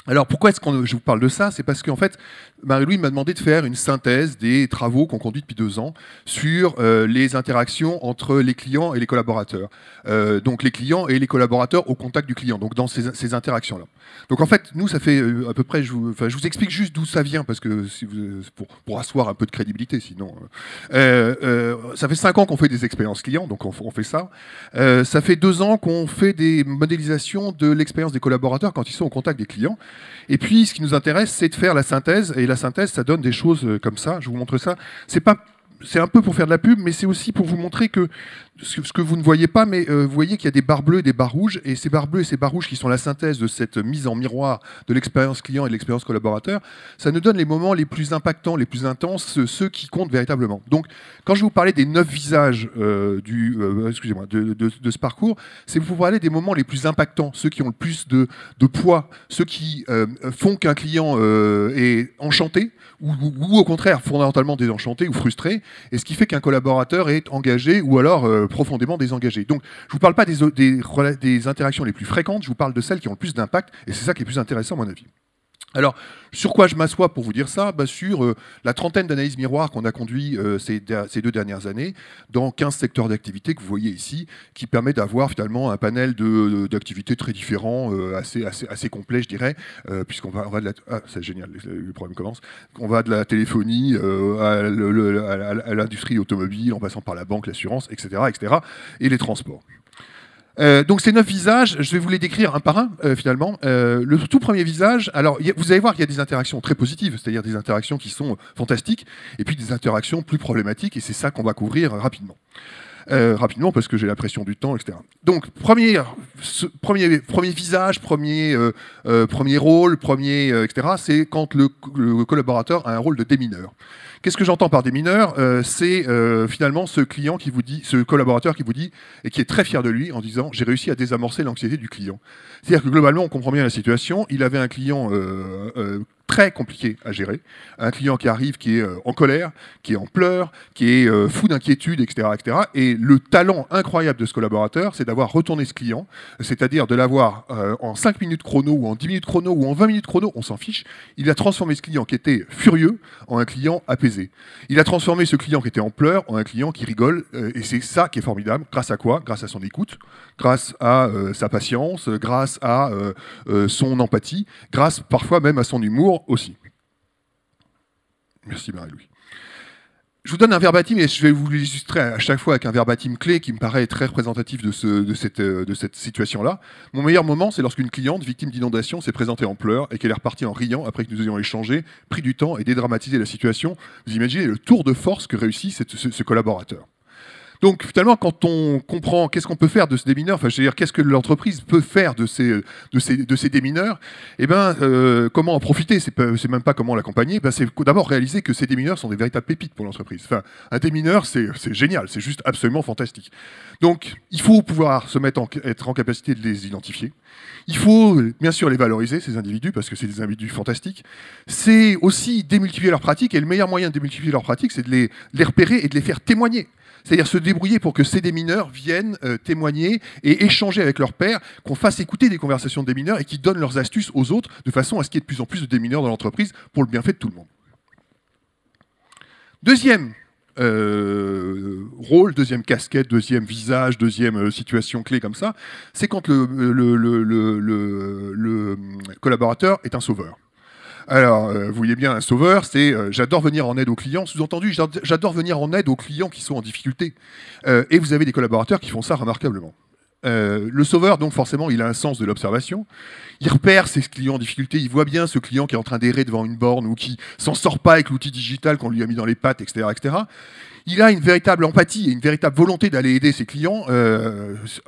Alors pourquoi est-ce que je vous parle de ça? C'est parce qu'en fait, Marie-Louise m'a demandé de faire une synthèse des travaux qu'on conduit depuis 2 ans sur les interactions entre les clients et les collaborateurs. Donc les clients et les collaborateurs au contact du client, donc dans ces interactions-là. Donc en fait, nous, ça fait à peu près, je vous explique juste d'où ça vient, parce que pour asseoir un peu de crédibilité, sinon... ça fait 5 ans qu'on fait des expériences clients, donc on fait ça. Ça fait 2 ans qu'on fait des modélisations de l'expérience des collaborateurs quand ils sont au contact des clients. Et puis, ce qui nous intéresse, c'est de faire la synthèse. Et la synthèse, ça donne des choses comme ça. Je vous montre ça. C'est un peu pour faire de la pub, mais c'est aussi pour vous montrer que ce que vous ne voyez pas, mais vous voyez qu'il y a des barres bleues et des barres rouges, et ces barres bleues et ces barres rouges qui sont la synthèse de cette mise en miroir de l'expérience client et de l'expérience collaborateur, ça nous donne les moments les plus impactants, les plus intenses, ceux qui comptent véritablement. Donc, quand je vais vous parler des 9 visages excusez-moi, de ce parcours, c'est pour vous parler des moments les plus impactants, ceux qui ont le plus de poids, ceux qui font qu'un client est enchanté, ou au contraire fondamentalement désenchanté ou frustré, et ce qui fait qu'un collaborateur est engagé ou alors profondément désengagé. Donc je ne vous parle pas des interactions les plus fréquentes, je vous parle de celles qui ont le plus d'impact, et c'est ça qui est le plus intéressant à mon avis. Alors, sur quoi je m'assois pour vous dire ça? Sur la trentaine d'analyses miroirs qu'on a conduit ces 2 dernières années dans 15 secteurs d'activité que vous voyez ici, qui permet d'avoir finalement un panel d'activités très différents, assez complet, je dirais, puisqu'on va de la... Ah, c'est génial, le problème commence. On va de la téléphonie à l'industrie automobile, en passant par la banque, l'assurance, etc., et les transports. Donc ces 9 visages, je vais vous les décrire un par un finalement. Le tout premier visage, alors vous allez voir qu'il y a des interactions très positives, c'est-à-dire des interactions qui sont fantastiques, et puis des interactions plus problématiques, et c'est ça qu'on va couvrir rapidement. Rapidement parce que j'ai la pression du temps, etc. Donc premier visage, premier rôle, etc. C'est quand le collaborateur a un rôle de démineur. Qu'est-ce que j'entends par démineur? C'est finalement ce client qui vous dit, ce collaborateur qui vous dit, et qui est très fier de lui en disant j'ai réussi à désamorcer l'anxiété du client. C'est-à-dire que globalement on comprend bien la situation. Il avait un client très compliqué à gérer, un client qui arrive, qui est en colère, qui est en pleurs, qui est fou d'inquiétude, etc., etc. Et le talent incroyable de ce collaborateur, c'est d'avoir retourné ce client, c'est-à-dire de l'avoir en 5 minutes chrono, ou en 10 minutes chrono, ou en 20 minutes chrono, on s'en fiche. Il a transformé ce client qui était furieux en un client apaisé. Il a transformé ce client qui était en pleurs en un client qui rigole, et c'est ça qui est formidable. Grâce à quoi? Grâce à son écoute, grâce à sa patience, grâce à son empathie, grâce parfois même à son humour aussi. Merci Marie-Louise. Je vous donne un verbatim et je vais vous l'illustrer à chaque fois avec un verbatim clé qui me paraît très représentatif de cette situation-là. Mon meilleur moment, c'est lorsqu'une cliente, victime d'inondation, s'est présentée en pleurs et qu'elle est repartie en riant après que nous ayons échangé, pris du temps et dédramatisé la situation. Vous imaginez le tour de force que réussit ce collaborateur. Donc finalement, quand on comprend qu'est-ce qu'on peut faire de ce démineur, enfin, je veux dire, qu'est-ce que l'entreprise peut faire de ces démineurs, eh ben, comment en profiter? C'est même pas comment l'accompagner. Ben, c'est d'abord réaliser que ces démineurs sont des véritables pépites pour l'entreprise. Enfin, un démineur, c'est génial, c'est juste absolument fantastique. Donc, il faut pouvoir être en capacité de les identifier. Il faut bien sûr les valoriser, ces individus, parce que c'est des individus fantastiques. C'est aussi démultiplier leurs pratiques, et le meilleur moyen de démultiplier leurs pratiques, c'est de les repérer et de les faire témoigner. C'est-à-dire se débrouiller pour que ces démineurs viennent témoigner et échanger avec leurs pairs, qu'on fasse écouter des conversations de démineurs et qui donnent leurs astuces aux autres, de façon à ce qu'il y ait de plus en plus de démineurs dans l'entreprise pour le bienfait de tout le monde. Deuxième rôle, deuxième casquette, deuxième visage, deuxième situation clé comme ça, c'est quand le collaborateur est un sauveur. Alors, vous voyez bien, un sauveur, c'est j'adore venir en aide aux clients. Sous-entendu, j'adore venir en aide aux clients qui sont en difficulté. Et vous avez des collaborateurs qui font ça remarquablement. Le sauveur, donc forcément, il a un sens de l'observation. Il repère ses clients en difficulté. Il voit bien ce client qui est en train d'errer devant une borne ou qui s'en sort pas avec l'outil digital qu'on lui a mis dans les pattes, etc., etc. Il a une véritable empathie et une véritable volonté d'aller aider ses clients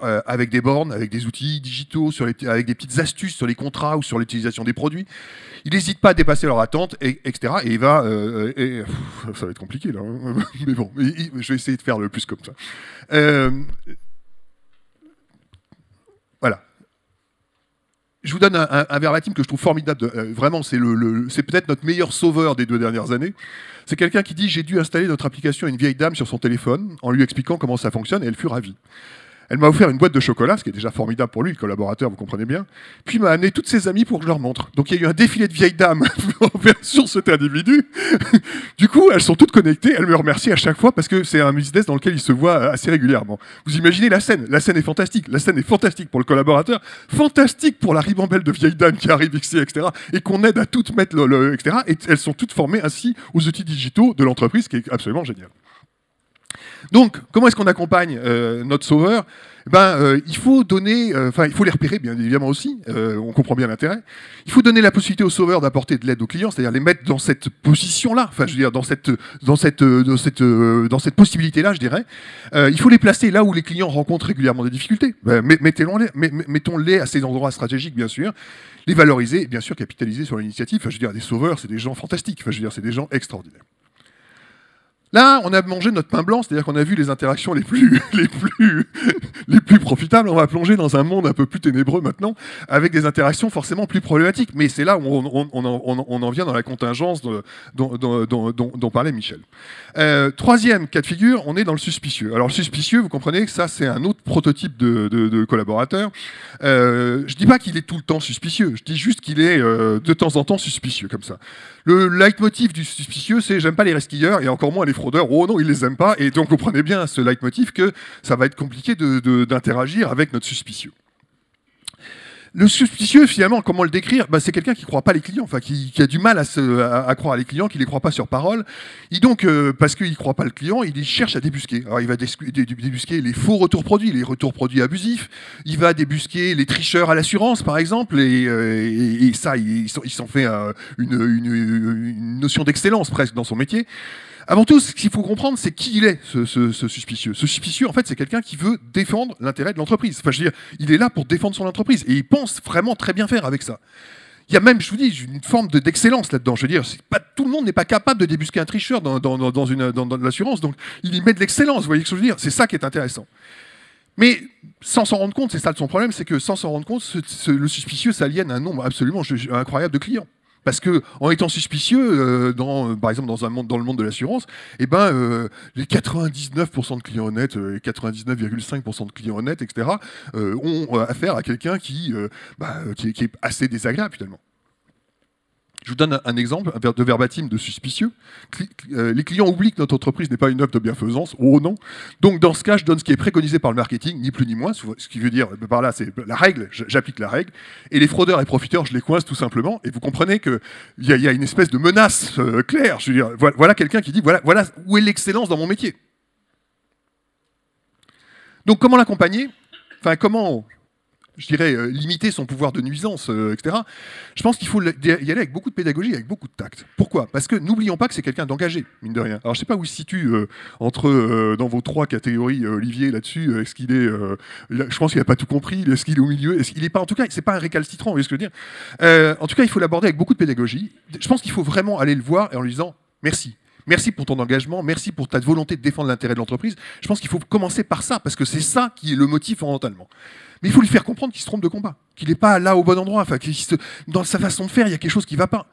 avec des bornes, avec des outils digitaux, avec des petites astuces sur les contrats ou sur l'utilisation des produits. Il n'hésite pas à dépasser leur attente, etc. Et il va... ça va être compliqué, là. Hein. Mais bon, je vais essayer de faire le plus comme ça. Voilà. Je vous donne un verbatim que je trouve formidable. Vraiment, c'est peut-être notre meilleur sauveur des 2 dernières années. C'est quelqu'un qui dit « J'ai dû installer notre application à une vieille dame sur son téléphone en lui expliquant comment ça fonctionne et elle fut ravie. » Elle m'a offert une boîte de chocolat, ce qui est déjà formidable pour lui, le collaborateur, vous comprenez bien. Puis il m'a amené toutes ses amies pour que je leur montre. Donc il y a eu un défilé de vieilles dames sur cet individu. Du coup, elles sont toutes connectées, elles me remercient à chaque fois parce que c'est un business dans lequel il se voit assez régulièrement. Vous imaginez la scène est fantastique. La scène est fantastique pour le collaborateur, fantastique pour la ribambelle de vieilles dames qui arrivent ici, etc. Et qu'on aide à toutes mettre etc. Et elles sont toutes formées ainsi aux outils digitaux de l'entreprise, ce qui est absolument génial. Donc, comment est-ce qu'on accompagne notre sauveur? Il faut donner, il faut les repérer bien évidemment aussi, on comprend bien l'intérêt. Il faut donner la possibilité aux sauveurs d'apporter de l'aide aux clients, c'est-à-dire les mettre dans cette position-là, enfin je veux dire dans cette possibilité-là, je dirais. Il faut les placer là où les clients rencontrent régulièrement des difficultés. Mettons-les à ces endroits stratégiques, bien sûr, les valoriser et bien sûr capitaliser sur l'initiative. Enfin, je veux dire, des sauveurs, c'est des gens fantastiques, enfin, je veux dire, c'est des gens extraordinaires. Là, on a mangé notre pain blanc, c'est-à-dire qu'on a vu les interactions les plus profitables. On va plonger dans un monde un peu plus ténébreux maintenant, avec des interactions forcément plus problématiques. Mais c'est là où on en vient dans la contingence dont parlait Michel. Troisième cas de figure, on est dans le suspicieux. Alors le suspicieux, vous comprenez que ça, c'est un autre prototype de collaborateur. Je ne dis pas qu'il est tout le temps suspicieux, je dis juste qu'il est de temps en temps suspicieux, comme ça. Le leitmotiv du suspicieux, c'est « j'aime pas les resquilleurs et encore moins les fraudeurs ». Oh non, ils les aiment pas. Et donc, comprenez bien ce leitmotiv que ça va être compliqué d'interagir avec notre suspicieux. Le suspicieux, finalement, comment le décrire? C'est quelqu'un qui ne croit pas les clients, enfin, qui a du mal à croire les clients, qui ne les croit pas sur parole. Et donc, parce qu'il ne croit pas le client, il cherche à débusquer. Alors, il va débusquer les faux retours produits, les retours produits abusifs. Il va débusquer les tricheurs à l'assurance, par exemple. Et ça, il s'en fait une notion d'excellence presque dans son métier. Avant tout, ce qu'il faut comprendre, c'est qui il est, ce suspicieux. Ce suspicieux, en fait, c'est quelqu'un qui veut défendre l'intérêt de l'entreprise. Enfin, je veux dire, il est là pour défendre son entreprise. Et il pense vraiment très bien faire avec ça. Il y a même, je vous dis, une forme d'excellence là-dedans. Je veux dire, tout le monde n'est pas capable de débusquer un tricheur dans l'assurance. Donc, il y met de l'excellence, vous voyez ce que je veux dire? C'est ça qui est intéressant. Mais sans s'en rendre compte, c'est ça son problème, c'est que sans s'en rendre compte, le suspicieux s'aliène à un nombre absolument incroyable de clients. Parce qu'en étant suspicieux, par exemple dans le monde de l'assurance, les 99% de clients honnêtes, 99,5% de clients honnêtes, etc., ont affaire à quelqu'un qui est assez désagréable finalement. Je vous donne un exemple de verbatim de suspicieux. Les clients oublient que notre entreprise n'est pas une œuvre de bienfaisance. Oh non. Donc dans ce cas, je donne ce qui est préconisé par le marketing, ni plus ni moins. Ce qui veut dire, par là, c'est la règle, j'applique la règle. Et les fraudeurs et profiteurs, je les coince tout simplement. Et vous comprenez qu'il y a une espèce de menace claire. Je veux dire, voilà quelqu'un qui dit, voilà où est l'excellence dans mon métier. Donc comment l'accompagner? Enfin, comment... je dirais, limiter son pouvoir de nuisance, etc. Je pense qu'il faut y aller avec beaucoup de pédagogie, avec beaucoup de tact. Pourquoi? Parce que n'oublions pas que c'est quelqu'un d'engagé, mine de rien. Alors je ne sais pas où il se situe dans vos trois catégories, Olivier, là-dessus. Est-ce qu'il est... je pense qu'il n'a pas tout compris. Est-ce qu'il est au milieu? Est-ce qu'il n'est pas... En tout cas, c'est pas un récalcitrant, vous voyez ce que je veux dire? En tout cas, il faut l'aborder avec beaucoup de pédagogie. Je pense qu'il faut vraiment aller le voir et en lui disant « merci ». Merci pour ton engagement, merci pour ta volonté de défendre l'intérêt de l'entreprise. Je pense qu'il faut commencer par ça, parce que c'est ça qui est le motif fondamentalement. Mais il faut lui faire comprendre qu'il se trompe de combat, qu'il n'est pas là au bon endroit, enfin, dans sa façon de faire, il y a quelque chose qui ne va pas.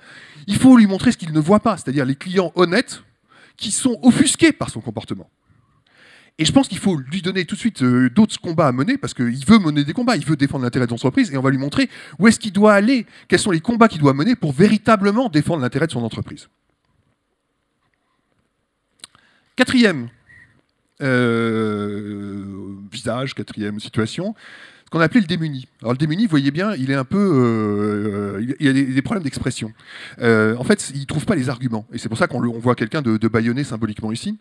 Il faut lui montrer ce qu'il ne voit pas, c'est-à-dire les clients honnêtes qui sont offusqués par son comportement. Et je pense qu'il faut lui donner tout de suite d'autres combats à mener, parce qu'il veut mener des combats, il veut défendre l'intérêt de l'entreprise, et on va lui montrer où est-ce qu'il doit aller, quels sont les combats qu'il doit mener pour véritablement défendre l'intérêt de son entreprise. Quatrième visage, quatrième situation, ce qu'on appelait le démuni. Alors le démuni, vous voyez bien, il est un peu, il a des problèmes d'expression. En fait, il ne trouve pas les arguments. Et c'est pour ça qu'on voit quelqu'un de bâillonné symboliquement ici.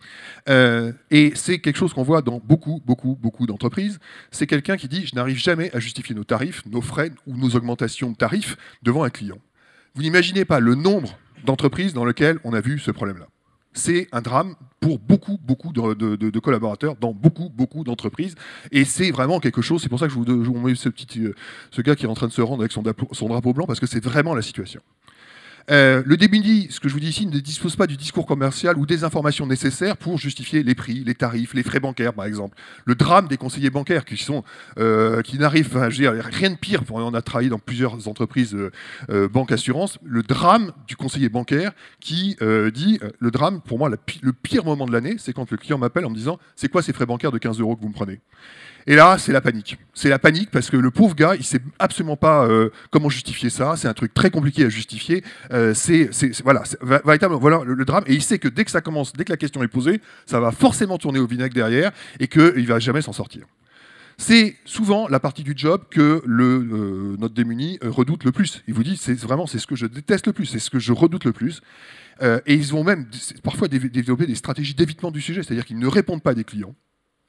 Et c'est quelque chose qu'on voit dans beaucoup d'entreprises. C'est quelqu'un qui dit « je n'arrive jamais à justifier nos tarifs, nos frais ou nos augmentations de tarifs devant un client ». Vous n'imaginez pas le nombre d'entreprises dans lesquelles on a vu ce problème-là. C'est un drame pour beaucoup de collaborateurs dans beaucoup d'entreprises. Et c'est vraiment quelque chose, c'est pour ça que je vous mets ce gars qui est en train de se rendre avec son drapeau blanc, parce que c'est vraiment la situation. Le démuni, ce que je vous dis ici, ne dispose pas du discours commercial ou des informations nécessaires pour justifier les prix, les tarifs, les frais bancaires, par exemple. Le drame des conseillers bancaires qui n'arrivent, enfin, je veux dire, rien de pire. On a travaillé dans plusieurs entreprises banque assurance. Le drame du conseiller bancaire qui dit, le drame, pour moi, le pire moment de l'année, c'est quand le client m'appelle en me disant, c'est quoi ces frais bancaires de 15 € que vous me prenez? Et là, c'est la panique. C'est la panique parce que le pauvre gars, il sait absolument pas comment justifier ça. C'est un truc très compliqué à justifier. Voilà, véritablement, voilà le drame. Et il sait que dès que ça commence, dès que la question est posée, ça va forcément tourner au vinaigre derrière et qu'il va jamais s'en sortir. C'est souvent la partie du job que notre démuni redoute le plus. Il vous dit, c'est ce que je déteste le plus, c'est ce que je redoute le plus. Et ils vont même parfois développer des stratégies d'évitement du sujet, c'est-à-dire qu'ils ne répondent pas à des clients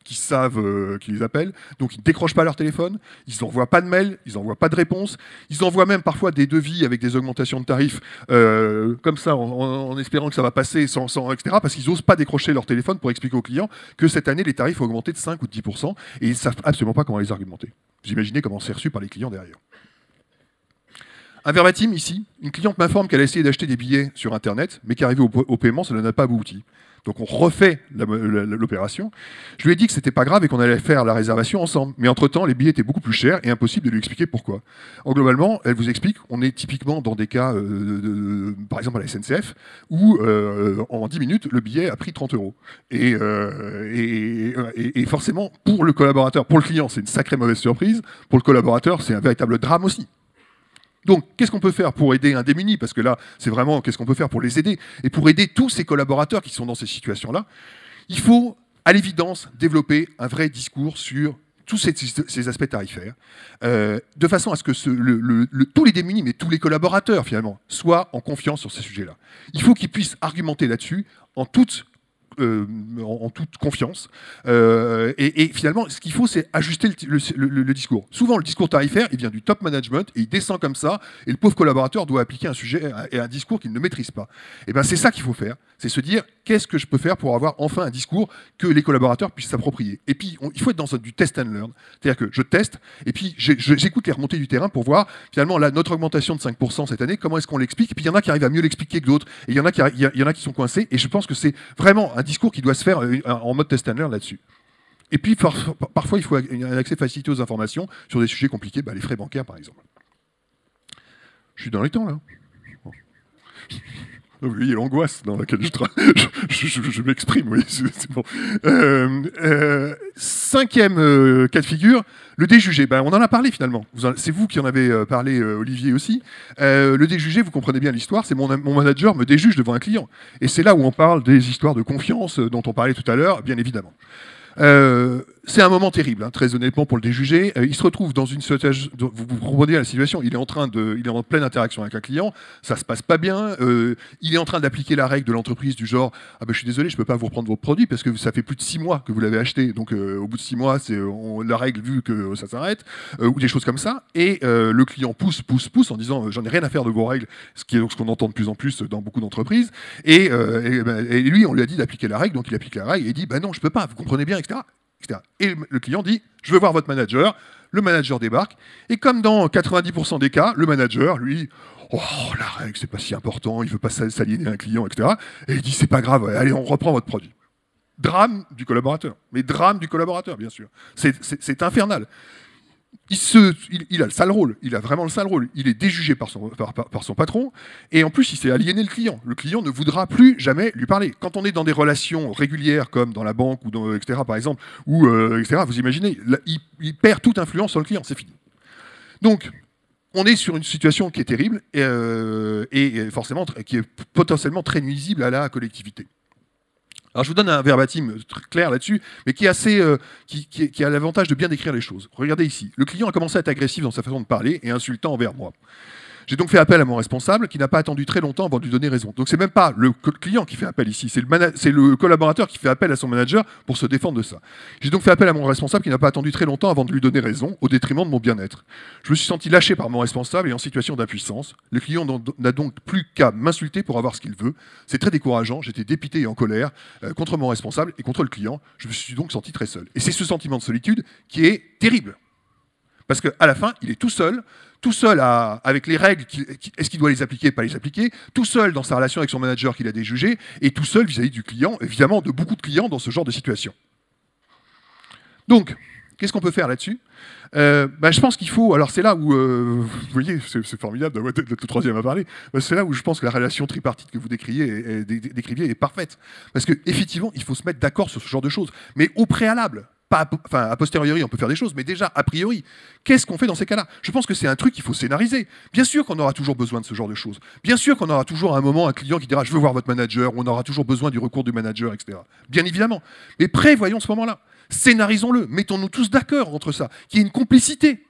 qui savent qu'ils les appellent, donc ils ne décrochent pas leur téléphone, ils n'envoient pas de mail, ils n'envoient pas de réponse, ils envoient même parfois des devis avec des augmentations de tarifs, comme ça, en espérant que ça va passer, etc., parce qu'ils n'osent pas décrocher leur téléphone pour expliquer aux clients que cette année, les tarifs ont augmenté de 5 ou de 10%, et ils ne savent absolument pas comment les argumenter. Vous imaginez comment c'est reçu par les clients derrière. Un verbatim ici, une cliente m'informe qu'elle a essayé d'acheter des billets sur Internet, mais qu'arrivé au paiement, ça n'a pas abouti. Donc on refait l'opération. Je lui ai dit que c'était pas grave et qu'on allait faire la réservation ensemble. Mais entre-temps, les billets étaient beaucoup plus chers et impossible de lui expliquer pourquoi. Globalement, elle vous explique, on est typiquement dans des cas, par exemple à la SNCF, où en 10 minutes, le billet a pris 30 €. Et forcément, pour le collaborateur, pour le client, c'est une sacrée mauvaise surprise. Pour le collaborateur, c'est un véritable drame aussi. Donc, qu'est-ce qu'on peut faire pour aider un démuni? Parce que là, c'est vraiment qu'est-ce qu'on peut faire pour les aider? Et pour aider tous ces collaborateurs qui sont dans ces situations-là, il faut, à l'évidence, développer un vrai discours sur tous ces aspects tarifaires, de façon à ce que tous les démunis, mais tous les collaborateurs, finalement, soient en confiance sur ces sujets-là. Il faut qu'ils puissent argumenter là-dessus en toute confiance. Et finalement, ce qu'il faut, c'est ajuster le discours. Souvent, le discours tarifaire, il vient du top management et il descend comme ça, et le pauvre collaborateur doit appliquer un sujet et un discours qu'il ne maîtrise pas. Et bien, c'est ça qu'il faut faire. C'est se dire, qu'est-ce que je peux faire pour avoir enfin un discours que les collaborateurs puissent s'approprier. Et puis, il faut être dans du test and learn. C'est-à-dire que je teste, et puis j'écoute les remontées du terrain pour voir, finalement, là, notre augmentation de 5% cette année, comment est-ce qu'on l'explique. Et puis, il y en a qui arrivent à mieux l'expliquer que d'autres, et il y en a qui sont coincés. Et je pense que c'est vraiment un discours qui doit se faire en mode test and learn là-dessus. Et puis, parfois, il faut un accès facilité aux informations sur des sujets compliqués, les frais bancaires, par exemple. Je suis dans les temps, là. Vous voyez l'angoisse dans laquelle je m'exprime, oui, c'est bon. Cinquième cas de figure, le déjugé. On en a parlé finalement. C'est vous qui en avez parlé, Olivier aussi. Le déjugé, vous comprenez bien l'histoire, c'est mon manager me déjuge devant un client. Et c'est là où on parle des histoires de confiance dont on parlait tout à l'heure, bien évidemment. C'est un moment terrible, très honnêtement, pour le déjugé. Il se retrouve dans une situation, vous comprenez la situation, il est en pleine interaction avec un client, ça se passe pas bien, il est en train d'appliquer la règle de l'entreprise du genre « Ah ben je suis désolé, je peux pas vous reprendre votre produit parce que ça fait plus de 6 mois que vous l'avez acheté, donc au bout de 6 mois, c'est la règle vu que ça s'arrête », ou des choses comme ça. Et le client pousse en disant « J'en ai rien à faire de vos règles », ce qui est donc ce qu'on entend de plus en plus dans beaucoup d'entreprises. Et lui, on lui a dit d'appliquer la règle, donc il applique la règle et il dit « Non, je peux pas, vous comprenez bien, etc. » Et le client dit « Je veux voir votre manager ». Le manager débarque. Et comme dans 90% des cas, le manager, lui, « Oh, la règle, c'est pas si important, il veut pas s'aliéner un client, etc. » Et il dit « C'est pas grave, allez, on reprend votre produit. » Drame du collaborateur. Mais drame du collaborateur, bien sûr. C'est infernal. Il a le sale rôle, il a vraiment le sale rôle. Il est déjugé par son patron, et en plus il s'est aliéné le client. Le client ne voudra plus jamais lui parler. Quand on est dans des relations régulières, comme dans la banque, ou etc., par exemple, ou etc., vous imaginez, là, il perd toute influence sur le client, c'est fini. Donc, on est sur une situation qui est terrible, et forcément, qui est potentiellement très nuisible à la collectivité. Alors je vous donne un verbatim très clair là-dessus, mais qui est assez, qui a l'avantage de bien décrire les choses. Regardez ici. Le client a commencé à être agressif dans sa façon de parler et insultant envers moi. J'ai donc fait appel à mon responsable qui n'a pas attendu très longtemps avant de lui donner raison. Donc c'est même pas le client qui fait appel ici, c'est le collaborateur qui fait appel à son manager pour se défendre de ça. J'ai donc fait appel à mon responsable qui n'a pas attendu très longtemps avant de lui donner raison, au détriment de mon bien-être. Je me suis senti lâché par mon responsable et en situation d'impuissance. Le client n'a donc plus qu'à m'insulter pour avoir ce qu'il veut. C'est très décourageant, j'étais dépité et en colère contre mon responsable et contre le client. Je me suis donc senti très seul. Et c'est ce sentiment de solitude qui est terrible. Parce qu'à la fin, il est tout seul avec les règles, est-ce qu'il doit les appliquer, pas les appliquer, tout seul dans sa relation avec son manager qu'il a déjugé, et tout seul vis-à-vis du client, évidemment de beaucoup de clients dans ce genre de situation. Donc, qu'est-ce qu'on peut faire là-dessus ? Je pense qu'il faut, alors c'est là où, vous voyez, c'est formidable d'être le troisième à parler, c'est là où je pense que la relation tripartite que vous décriviez est parfaite. Parce qu'effectivement, il faut se mettre d'accord sur ce genre de choses, mais au préalable. Enfin, a posteriori, on peut faire des choses, mais déjà, a priori, qu'est-ce qu'on fait dans ces cas-là? Je pense que c'est un truc qu'il faut scénariser. Bien sûr qu'on aura toujours besoin de ce genre de choses. Bien sûr qu'on aura toujours à un moment un client qui dira « je veux voir votre manager », ou on aura toujours besoin du recours du manager, etc. Bien évidemment. Mais prévoyons ce moment-là. Scénarisons-le. Mettons-nous tous d'accord entre ça. Qu'il y ait une complicité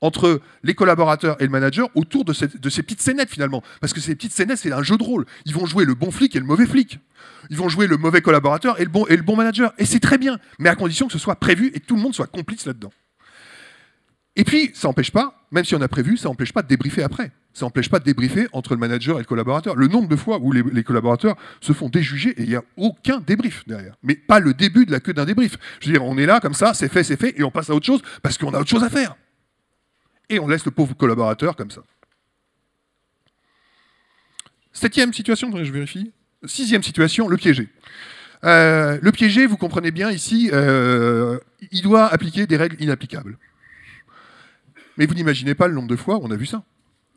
entre les collaborateurs et le manager autour de ces petites scénettes, finalement. Parce que ces petites scénettes, c'est un jeu de rôle. Ils vont jouer le bon flic et le mauvais flic. Ils vont jouer le mauvais collaborateur et le bon manager. Et c'est très bien, mais à condition que ce soit prévu et que tout le monde soit complice là-dedans. Et puis, ça n'empêche pas, même si on a prévu, ça n'empêche pas de débriefer après. Ça n'empêche pas de débriefer entre le manager et le collaborateur. Le nombre de fois où les collaborateurs se font déjuger et il n'y a aucun débrief derrière. Mais pas le début de la queue d'un débrief. Je veux dire, on est là comme ça, c'est fait, et on passe à autre chose parce qu'on a autre chose à faire. Et on laisse le pauvre collaborateur comme ça. 7e situation, je vérifie. 6e situation, le piégé. Le piégé, vous comprenez bien ici, il doit appliquer des règles inapplicables. Mais vous n'imaginez pas le nombre de fois où on a vu ça.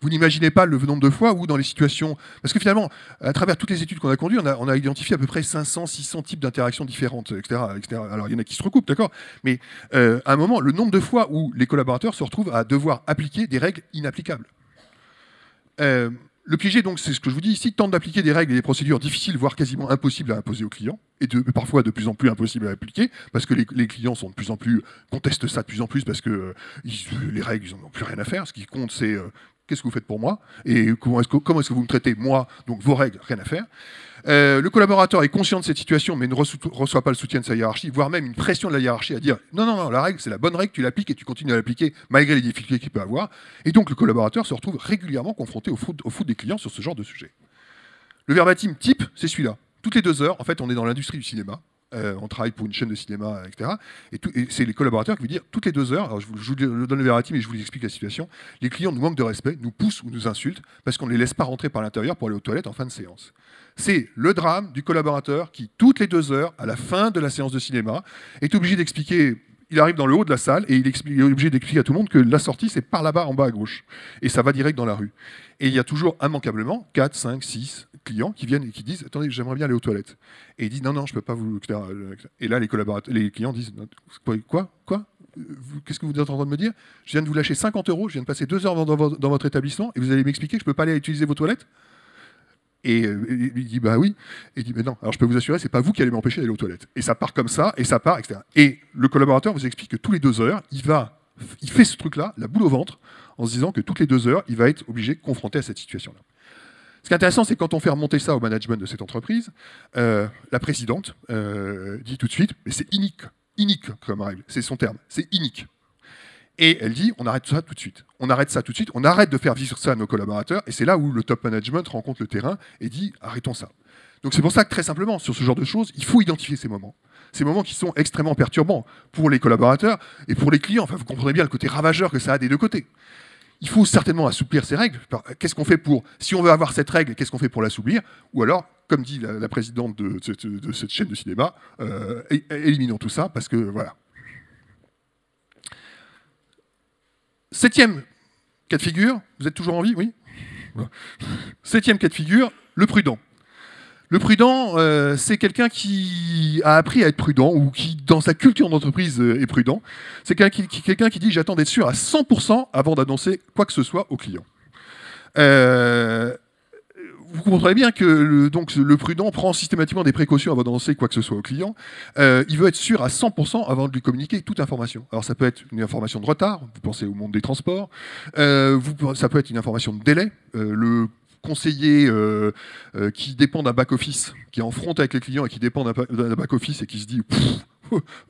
Vous n'imaginez pas le nombre de fois où dans les situations... Parce que finalement, à travers toutes les études qu'on a conduites, on a identifié à peu près 500, 600 types d'interactions différentes, etc., etc. Alors il y en a qui se recoupent, d'accord? Mais à un moment, le nombre de fois où les collaborateurs se retrouvent à devoir appliquer des règles inapplicables. Le piégé, donc, c'est ce que je vous dis ici, tente d'appliquer des règles et des procédures difficiles, voire quasiment impossibles à imposer aux clients, et parfois de plus en plus impossibles à appliquer, parce que les clients sont de plus en plus, contestent ça de plus en plus, parce que les règles, ils n'en ont plus rien à faire. Ce qui compte, c'est qu'est-ce que vous faites pour moi, et comment est-ce que vous me traitez, moi, donc vos règles, rien à faire. Le collaborateur est conscient de cette situation, mais ne reçoit pas le soutien de sa hiérarchie, voire même une pression de la hiérarchie à dire « Non, non, non, la règle, c'est la bonne règle, tu l'appliques et tu continues à l'appliquer, malgré les difficultés qu'il peut avoir. » Et donc le collaborateur se retrouve régulièrement confronté au foot des clients sur ce genre de sujet. Le verbatim type, c'est celui-là. Toutes les 2 heures, en fait, on est dans l'industrie du cinéma, on travaille pour une chaîne de cinéma, etc. Et c'est les collaborateurs qui vous disent, toutes les 2 heures, alors je vous donne le verbatim et je vous explique la situation, les clients nous manquent de respect, nous poussent ou nous insultent, parce qu'on ne les laisse pas rentrer par l'intérieur pour aller aux toilettes en fin de séance. C'est le drame du collaborateur qui, toutes les 2 heures, à la fin de la séance de cinéma, est obligé d'expliquer... Il arrive dans le haut de la salle et il est obligé d'expliquer à tout le monde que la sortie, c'est par là-bas, en bas à gauche. Et ça va direct dans la rue. Et il y a toujours, immanquablement, 4, 5, 6 clients qui viennent et qui disent « Attendez, j'aimerais bien aller aux toilettes. » Et il dit « Non, non, je ne peux pas vous... » Et là, les clients disent « Quoi ? Qu'est-ce que vous êtes en train de me dire? Je viens de vous lâcher 50 €, je viens de passer 2 heures dans votre établissement et vous allez m'expliquer que je ne peux pas aller utiliser vos toilettes ?» Et il dit bah oui. Et il dit mais non. Alors je peux vous assurer, c'est pas vous qui allez m'empêcher d'aller aux toilettes. Et ça part comme ça, et ça part, etc. Et le collaborateur vous explique que tous les 2 heures, il fait ce truc-là, la boule au ventre, en se disant que toutes les 2 heures, il va être obligé de confronter à cette situation-là. Ce qui est intéressant, c'est quand on fait remonter ça au management de cette entreprise, la présidente dit tout de suite, mais c'est inique comme règle, c'est son terme, c'est inique. Et elle dit, on arrête ça tout de suite. On arrête ça tout de suite, on arrête de faire vivre ça à nos collaborateurs, et c'est là où le top management rencontre le terrain et dit, arrêtons ça. Donc c'est pour ça que très simplement, sur ce genre de choses, il faut identifier ces moments. Ces moments qui sont extrêmement perturbants pour les collaborateurs et pour les clients. Enfin, vous comprenez bien le côté ravageur que ça a des 2 côtés. Il faut certainement assouplir ces règles. Qu'est-ce qu'on fait pour, si on veut avoir cette règle, qu'est-ce qu'on fait pour l'assouplir? Ou alors, comme dit la présidente de cette chaîne de cinéma, éliminons tout ça, parce que voilà. 7e cas de figure, vous êtes toujours en vie, oui? 7e cas de figure, le prudent. Le prudent, c'est quelqu'un qui a appris à être prudent, ou qui, dans sa culture d'entreprise, est prudent. C'est quelqu'un qui dit « j'attends d'être sûr à 100% avant d'annoncer quoi que ce soit au client ». Vous comprendrez bien que le prudent prend systématiquement des précautions avant d'annoncer quoi que ce soit au client. Il veut être sûr à 100% avant de lui communiquer toute information. Alors ça peut être une information de retard, vous pensez au monde des transports, ça peut être une information de délai. Le conseiller qui dépend d'un back-office, qui est en front avec les clients et qui dépend d'un back-office et qui se dit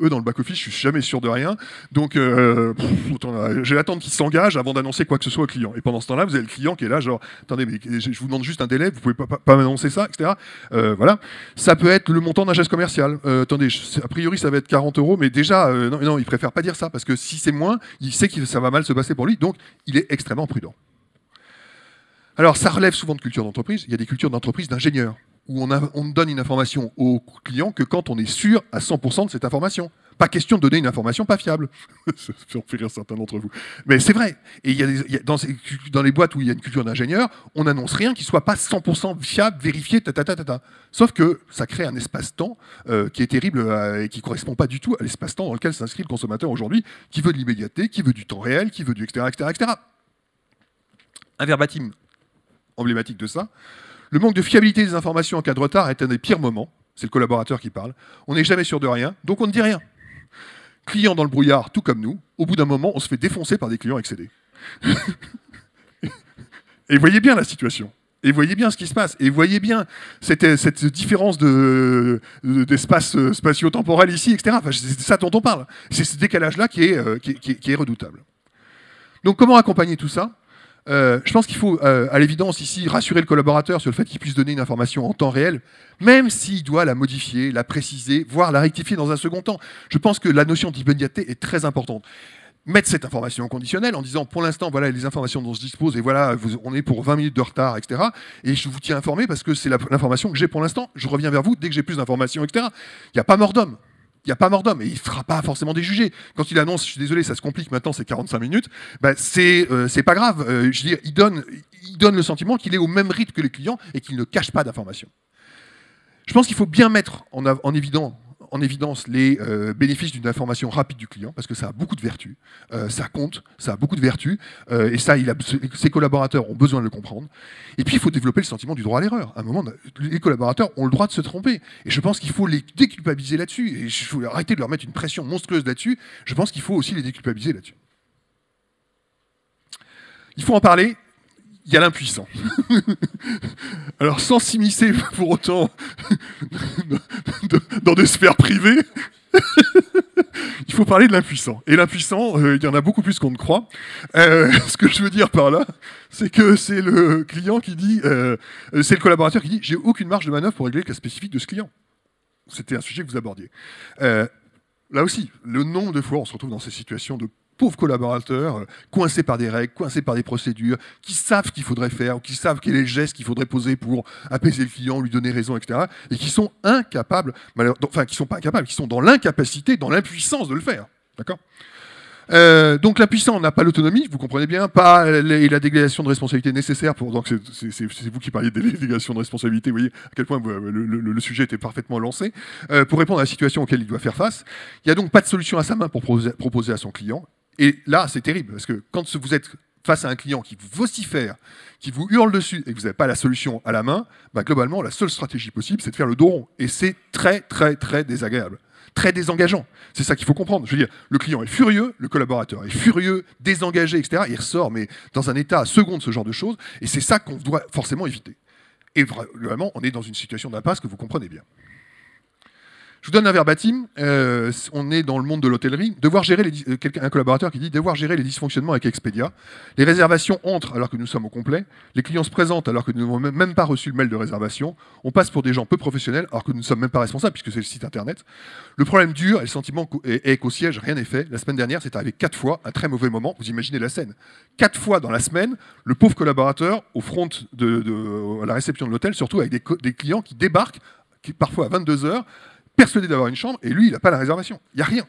eux dans le back-office, je suis jamais sûr de rien, donc je vais attendre qu'il s'engage avant d'annoncer quoi que ce soit au client. Et pendant ce temps-là, vous avez le client qui est là, genre, attendez, mais je vous demande juste un délai, vous pouvez pas m'annoncer ça, etc. Voilà. Ça peut être le montant d'un geste commercial. Attendez, a priori, ça va être 40 €, mais déjà, non, il préfère pas dire ça, parce que si c'est moins, il sait que ça va mal se passer pour lui, donc il est extrêmement prudent. Alors, ça relève souvent de culture d'entreprise. Il y a des cultures d'entreprise d'ingénieurs, où on ne donne une information au client que quand on est sûr à 100% de cette information. Pas question de donner une information pas fiable. Ça fait rire certains d'entre vous. Mais c'est vrai. Et dans les boîtes où il y a une culture d'ingénieur, on n'annonce rien qui soit pas 100% fiable, vérifié, Sauf que ça crée un espace-temps qui est terrible et qui correspond pas du tout à l'espace-temps dans lequel s'inscrit le consommateur aujourd'hui, qui veut de l'immédiateté, qui veut du temps réel, qui veut du etc., etc., etc. Un verbatim emblématique de ça. Le manque de fiabilité des informations en cas de retard est un des pires moments. C'est le collaborateur qui parle. On n'est jamais sûr de rien, donc on ne dit rien. Clients dans le brouillard, tout comme nous, au bout d'un moment, on se fait défoncer par des clients excédés. Et voyez bien la situation. Et voyez bien ce qui se passe. Et voyez bien cette différence d'espace spatio-temporel ici, etc. Enfin, c'est ça dont on parle. C'est ce décalage-là qui est redoutable. Donc comment accompagner tout ça ? Je pense qu'il faut, à l'évidence ici, rassurer le collaborateur sur le fait qu'il puisse donner une information en temps réel, même s'il doit la modifier, la préciser, voire la rectifier dans un second temps. Je pense que la notion d'immédiateté est très importante. Mettre cette information conditionnelle en disant, pour l'instant, voilà les informations dont on se dispose, et voilà, on est pour 20 minutes de retard, etc. Et je vous tiens informé parce que c'est l'information que j'ai pour l'instant. Je reviens vers vous dès que j'ai plus d'informations, etc. Il n'y a pas mort d'homme. Il n'y a pas mort d'homme, et il ne fera pas forcément des jugés. Quand il annonce, je suis désolé, ça se complique maintenant, c'est 45 minutes, ben c'est pas grave. Je veux dire, il donne le sentiment qu'il est au même rythme que les clients et qu'il ne cache pas d'informations. Je pense qu'il faut bien mettre en évidence les bénéfices d'une information rapide du client, parce que ça a beaucoup de vertus, ça compte, ça a beaucoup de vertus, et ça, ses collaborateurs ont besoin de le comprendre. Et puis, il faut développer le sentiment du droit à l'erreur. À un moment, les collaborateurs ont le droit de se tromper, et je pense qu'il faut les déculpabiliser là-dessus, et il faut arrêter de leur mettre une pression monstrueuse là-dessus, je pense qu'il faut aussi les déculpabiliser là-dessus. Il faut en parler. Il y a l'impuissant. Alors, sans s'immiscer pour autant dans des sphères privées, il faut parler de l'impuissant. Et l'impuissant, il y en a beaucoup plus qu'on ne croit. Ce que je veux dire par là, c'est que c'est le client qui dit, c'est le collaborateur qui dit, j'ai aucune marge de manœuvre pour régler le cas spécifique de ce client. C'était un sujet que vous abordiez. Là aussi, le nombre de fois on se retrouve dans ces situations de pauvres collaborateurs coincés par des règles, coincés par des procédures, qui savent ce qu'il faudrait faire, ou qui savent quels sont les gestes qu'il faudrait poser pour apaiser le client, lui donner raison, etc. Et qui sont incapables, enfin qui sont pas incapables, qui sont dans l'incapacité, dans l'impuissance de le faire. D'accord ? Donc l'impuissant n'a pas l'autonomie, vous comprenez bien, pas la délégation de responsabilité nécessaire pour. Donc c'est vous qui parliez de délégation de responsabilité, vous voyez à quel point le sujet était parfaitement lancé, pour répondre à la situation auquel il doit faire face. Il n'y a donc pas de solution à sa main pour proposer à son client. Et là, c'est terrible, parce que quand vous êtes face à un client qui vous vocifère, qui vous hurle dessus, et que vous n'avez pas la solution à la main, bah, globalement, la seule stratégie possible, c'est de faire le dos rond. Et c'est très, très, très désagréable. Très désengageant. C'est ça qu'il faut comprendre. Je veux dire, le client est furieux, le collaborateur est furieux, désengagé, etc. Il ressort, mais dans un état second de ce genre de choses, et c'est ça qu'on doit forcément éviter. Et vraiment, on est dans une situation d'impasse que vous comprenez bien. Je vous donne un verbatim, on est dans le monde de l'hôtellerie, un collaborateur qui dit devoir gérer les dysfonctionnements avec Expedia. Les réservations entrent alors que nous sommes au complet, les clients se présentent alors que nous n'avons même pas reçu le mail de réservation, on passe pour des gens peu professionnels alors que nous ne sommes même pas responsables puisque c'est le site internet. Le problème dure et le sentiment est qu'au siège, rien n'est fait. La semaine dernière, c'est arrivé 4 fois, un très mauvais moment, vous imaginez la scène. 4 fois dans la semaine, le pauvre collaborateur au front à la réception de l'hôtel, surtout avec des clients qui débarquent, parfois à 22h, persuadé d'avoir une chambre, et lui, il n'a pas la réservation. Il n'y a rien.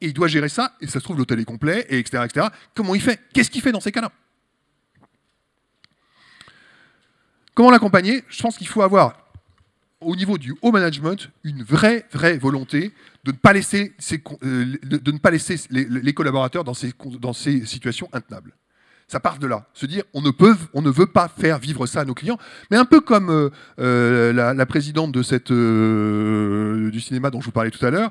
Et il doit gérer ça, et ça se trouve, l'hôtel est complet, et etc., etc. Comment il fait ? Qu'est-ce qu'il fait dans ces cas-là ? Comment l'accompagner ? Je pense qu'il faut avoir, au niveau du haut management, une vraie volonté de ne pas laisser, les collaborateurs dans ces situations intenables. Ça part de là. Se dire, on ne veut pas faire vivre ça à nos clients. Mais un peu comme la présidente de du cinéma dont je vous parlais tout à l'heure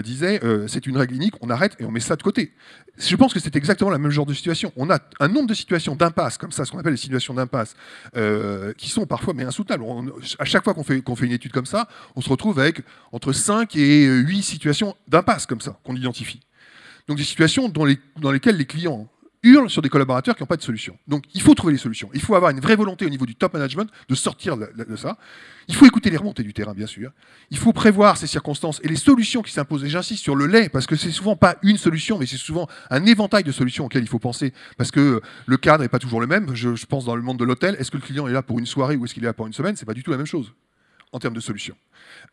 disait, c'est une règle unique, on arrête et on met ça de côté. Je pense que c'est exactement le même genre de situation. On a un nombre de situations d'impasse, comme ça, ce qu'on appelle les situations d'impasse, qui sont parfois mais insoutenables. À chaque fois qu'on fait une étude comme ça, on se retrouve avec entre 5 et 8 situations d'impasse comme ça, qu'on identifie. Donc des situations dans lesquelles les clients hurlent sur des collaborateurs qui n'ont pas de solution. Donc il faut trouver les solutions. Il faut avoir une vraie volonté au niveau du top management de sortir de ça. Il faut écouter les remontées du terrain, bien sûr. Il faut prévoir ces circonstances et les solutions qui s'imposent. Et j'insiste sur le lait, parce que c'est souvent pas une solution, mais c'est souvent un éventail de solutions auxquelles il faut penser, parce que le cadre n'est pas toujours le même. Je pense dans le monde de l'hôtel, est-ce que le client est là pour une soirée ou est-ce qu'il est là pour une semaine ? C'est pas du tout la même chose. en termes de solutions.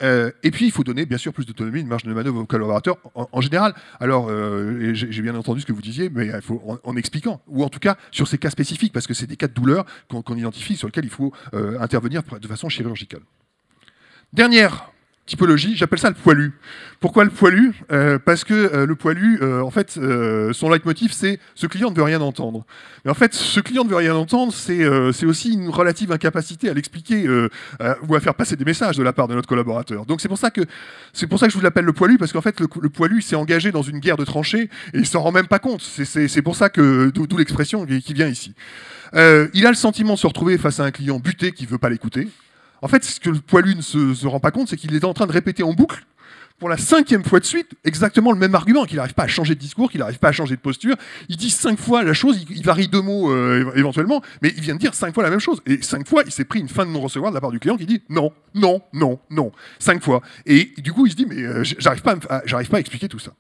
Et puis, il faut donner, bien sûr, plus d'autonomie, une marge de manœuvre aux collaborateurs en général. Alors, j'ai bien entendu ce que vous disiez, mais il faut en expliquant, ou en tout cas sur ces cas spécifiques, parce que c'est des cas de douleur qu'on identifie, sur lesquels il faut intervenir de façon chirurgicale. Dernière typologie, j'appelle ça le poilu. Pourquoi le poilu? Parce que le poilu, en fait, son leitmotiv, c'est « ce client ne veut rien entendre ». Mais en fait, ce client ne veut rien entendre, c'est aussi une relative incapacité à l'expliquer ou à faire passer des messages de la part de notre collaborateur. Donc c'est pour ça que je vous l'appelle le poilu, parce qu'en fait, le poilu s'est engagé dans une guerre de tranchées et il s'en rend même pas compte. C'est pour ça que d'où l'expression qui vient ici. Il a le sentiment de se retrouver face à un client buté qui ne veut pas l'écouter. En fait, ce que le poilu ne se rend pas compte, c'est qu'il est en train de répéter en boucle, pour la 5e fois de suite, exactement le même argument, qu'il n'arrive pas à changer de discours, qu'il n'arrive pas à changer de posture. Il dit 5 fois la chose, il varie 2 mots éventuellement, mais il vient de dire 5 fois la même chose. Et 5 fois, il s'est pris une fin de non-recevoir de la part du client qui dit non, non, non, non, 5 fois. Et du coup, il se dit, mais j'arrive pas à expliquer tout ça.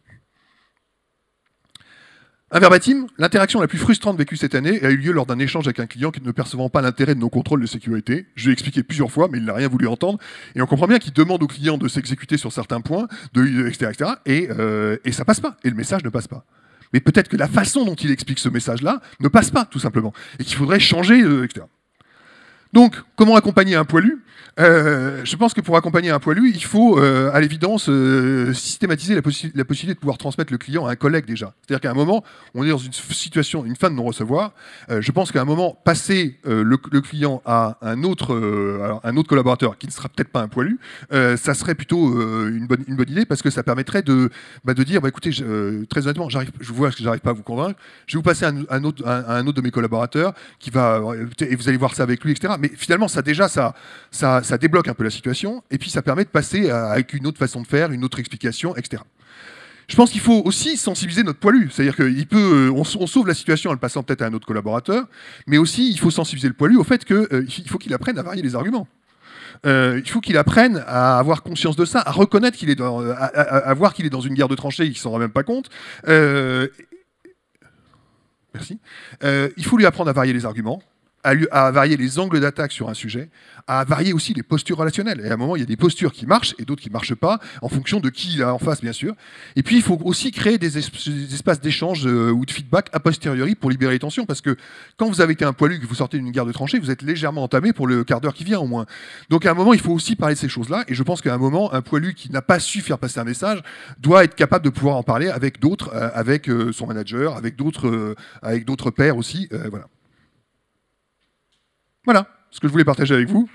Un verbatim, l'interaction la plus frustrante vécue cette année a eu lieu lors d'un échange avec un client qui ne percevant pas l'intérêt de nos contrôles de sécurité. Je lui ai expliqué plusieurs fois, mais il n'a rien voulu entendre. Et on comprend bien qu'il demande au client de s'exécuter sur certains points, etc. Et ça passe pas. Et le message ne passe pas. Mais peut-être que la façon dont il explique ce message-là ne passe pas, tout simplement. Et qu'il faudrait changer, etc. Donc, comment accompagner un poilu? Je pense que pour accompagner un poilu, il faut, à l'évidence, systématiser la possibilité de pouvoir transmettre le client à un collègue déjà. C'est-à-dire qu'à un moment, on est dans une situation, une fin de non-recevoir. Je pense qu'à un moment, passer le client à un autre collaborateur qui ne sera peut-être pas un poilu, ça serait plutôt une bonne idée parce que ça permettrait de dire, écoutez, très honnêtement, je vois que j'arrive pas à vous convaincre, je vais vous passer à un autre de mes collaborateurs qui va, et vous allez voir ça avec lui, etc. Mais finalement, ça débloque un peu la situation, et puis ça permet de passer avec une autre façon de faire, une autre explication, etc. Je pense qu'il faut aussi sensibiliser notre poilu, c'est-à-dire qu'on sauve la situation en le passant peut-être à un autre collaborateur, mais aussi il faut sensibiliser le poilu au fait qu'il faut qu'il apprenne à varier les arguments. Il faut qu'il apprenne à avoir conscience de ça, à reconnaître qu'il est à voir qu'il est dans une guerre de tranchées et qu'il ne s'en rend même pas compte. Merci. Il faut lui apprendre à varier les arguments, à varier les angles d'attaque sur un sujet, à varier aussi les postures relationnelles. Et à un moment, il y a des postures qui marchent et d'autres qui ne marchent pas, en fonction de qui il a en face, bien sûr. Et puis, il faut aussi créer des espaces d'échange ou de feedback a posteriori pour libérer les tensions, parce que quand vous avez été un poilu, que vous sortez d'une guerre de tranchées, vous êtes légèrement entamé pour le quart d'heure qui vient, au moins. Donc, à un moment, il faut aussi parler de ces choses-là, et je pense qu'à un moment, un poilu qui n'a pas su faire passer un message doit être capable de pouvoir en parler avec d'autres, avec son manager, avec d'autres pairs aussi, voilà. Voilà ce que je voulais partager avec vous.